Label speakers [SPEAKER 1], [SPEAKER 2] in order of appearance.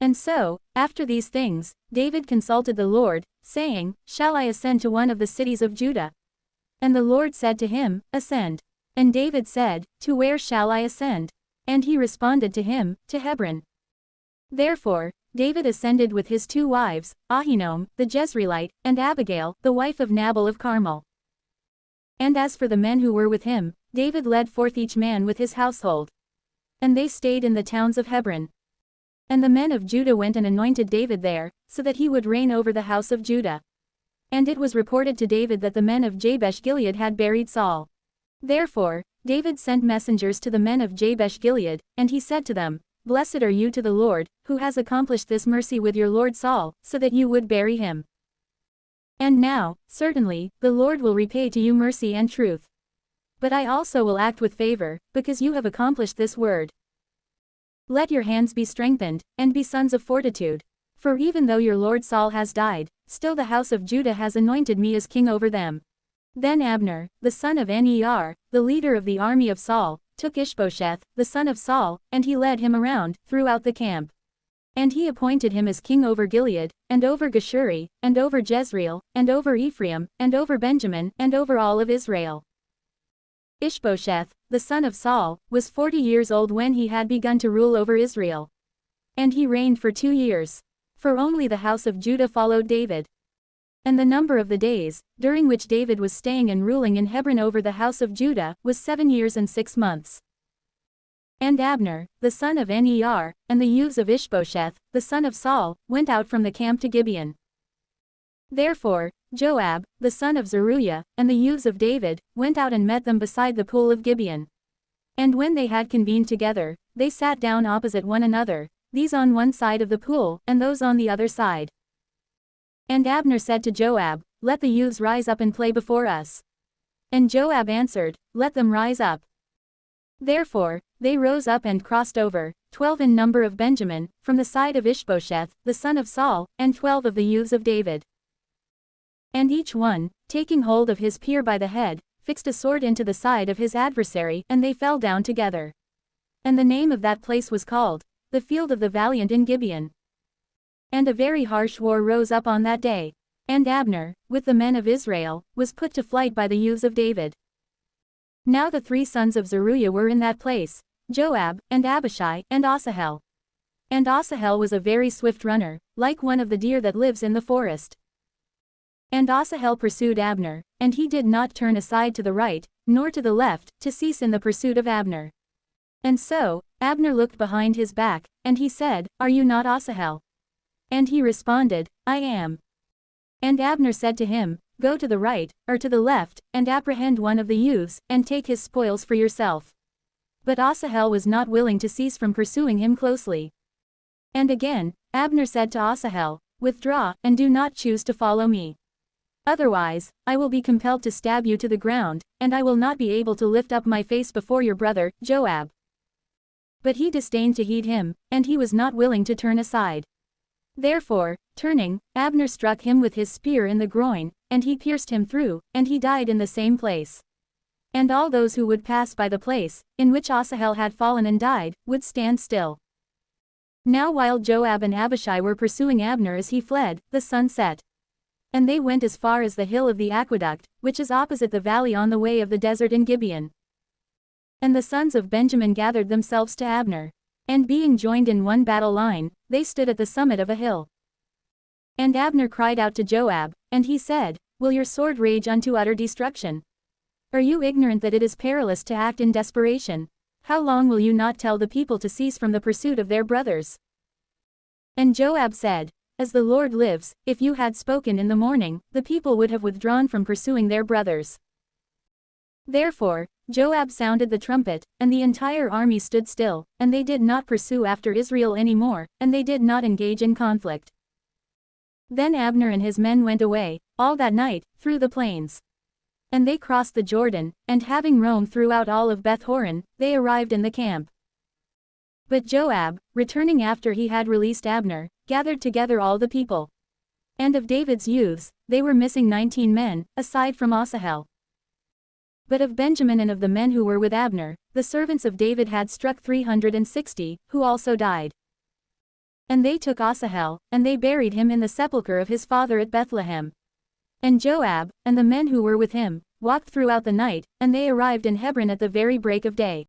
[SPEAKER 1] And so, after these things, David consulted the Lord, saying, Shall I ascend to one of the cities of Judah? And the Lord said to him, Ascend. And David said, To where shall I ascend? And he responded to him, To Hebron. Therefore, David ascended with his 2 wives, Ahinoam, the Jezreelite, and Abigail, the wife of Nabal of Carmel. And as for the men who were with him, David led forth each man with his household. And they stayed in the towns of Hebron. And the men of Judah went and anointed David there, so that he would reign over the house of Judah. And it was reported to David that the men of Jabesh-Gilead had buried Saul. Therefore, David sent messengers to the men of Jabesh-Gilead, and he said to them, Blessed are you to the Lord, who has accomplished this mercy with your lord Saul, so that you would bury him. And now, certainly, the Lord will repay to you mercy and truth. But I also will act with favor, because you have accomplished this word. Let your hands be strengthened, and be sons of fortitude. For even though your lord Saul has died, still the house of Judah has anointed me as king over them. Then Abner, the son of Ner, the leader of the army of Saul, took Ishbosheth, the son of Saul, and he led him around, throughout the camp. And he appointed him as king over Gilead, and over Geshuri, and over Jezreel, and over Ephraim, and over Benjamin, and over all of Israel. Ishbosheth, the son of Saul, was 40 years old when he had begun to rule over Israel. And he reigned for 2 years. For only the house of Judah followed David. And the number of the days, during which David was staying and ruling in Hebron over the house of Judah, was 7 years and 6 months. And Abner, the son of Ner, and the youths of Ishbosheth, the son of Saul, went out from the camp to Gibeon. Therefore, Joab, the son of Zeruiah, and the youths of David, went out and met them beside the pool of Gibeon. And when they had convened together, they sat down opposite one another, these on one side of the pool, and those on the other side. And Abner said to Joab, Let the youths rise up and play before us. And Joab answered, Let them rise up. Therefore, they rose up and crossed over, 12 in number of Benjamin, from the side of Ishbosheth, the son of Saul, and 12 of the youths of David. And each one, taking hold of his peer by the head, fixed a sword into the side of his adversary, and they fell down together. And the name of that place was called, the Field of the Valiant in Gibeon. And a very harsh war rose up on that day. And Abner, with the men of Israel, was put to flight by the youths of David. Now the 3 sons of Zeruiah were in that place, Joab, and Abishai, and Asahel. And Asahel was a very swift runner, like one of the deer that lives in the forest. And Asahel pursued Abner, and he did not turn aside to the right, nor to the left, to cease in the pursuit of Abner. And so, Abner looked behind his back, and he said, Are you not Asahel? And he responded, I am. And Abner said to him, Go to the right, or to the left, and apprehend one of the youths, and take his spoils for yourself. But Asahel was not willing to cease from pursuing him closely. And again, Abner said to Asahel, Withdraw, and do not choose to follow me. Otherwise, I will be compelled to stab you to the ground, and I will not be able to lift up my face before your brother, Joab. But he disdained to heed him, and he was not willing to turn aside. Therefore, turning, Abner struck him with his spear in the groin, and he pierced him through, and he died in the same place. And all those who would pass by the place, in which Asahel had fallen and died, would stand still. Now while Joab and Abishai were pursuing Abner as he fled, the sun set. And they went as far as the hill of the aqueduct, which is opposite the valley on the way of the desert in Gibeon. And the sons of Benjamin gathered themselves to Abner. And being joined in one battle line, they stood at the summit of a hill. And Abner cried out to Joab, and he said, Will your sword rage unto utter destruction? Are you ignorant that it is perilous to act in desperation? How long will you not tell the people to cease from the pursuit of their brothers? And Joab said, As the Lord lives, if you had spoken in the morning, the people would have withdrawn from pursuing their brothers. Therefore, Joab sounded the trumpet, and the entire army stood still, and they did not pursue after Israel any more, and they did not engage in conflict. Then Abner and his men went away, all that night, through the plains. And they crossed the Jordan, and having roamed throughout all of Beth-horon, they arrived in the camp. But Joab, returning after he had released Abner, gathered together all the people. And of David's youths, they were missing 19 men, aside from Asahel. But of Benjamin and of the men who were with Abner, the servants of David had struck 360, who also died. And they took Asahel, and they buried him in the sepulchre of his father at Bethlehem. And Joab, and the men who were with him, walked throughout the night, and they arrived in Hebron at the very break of day.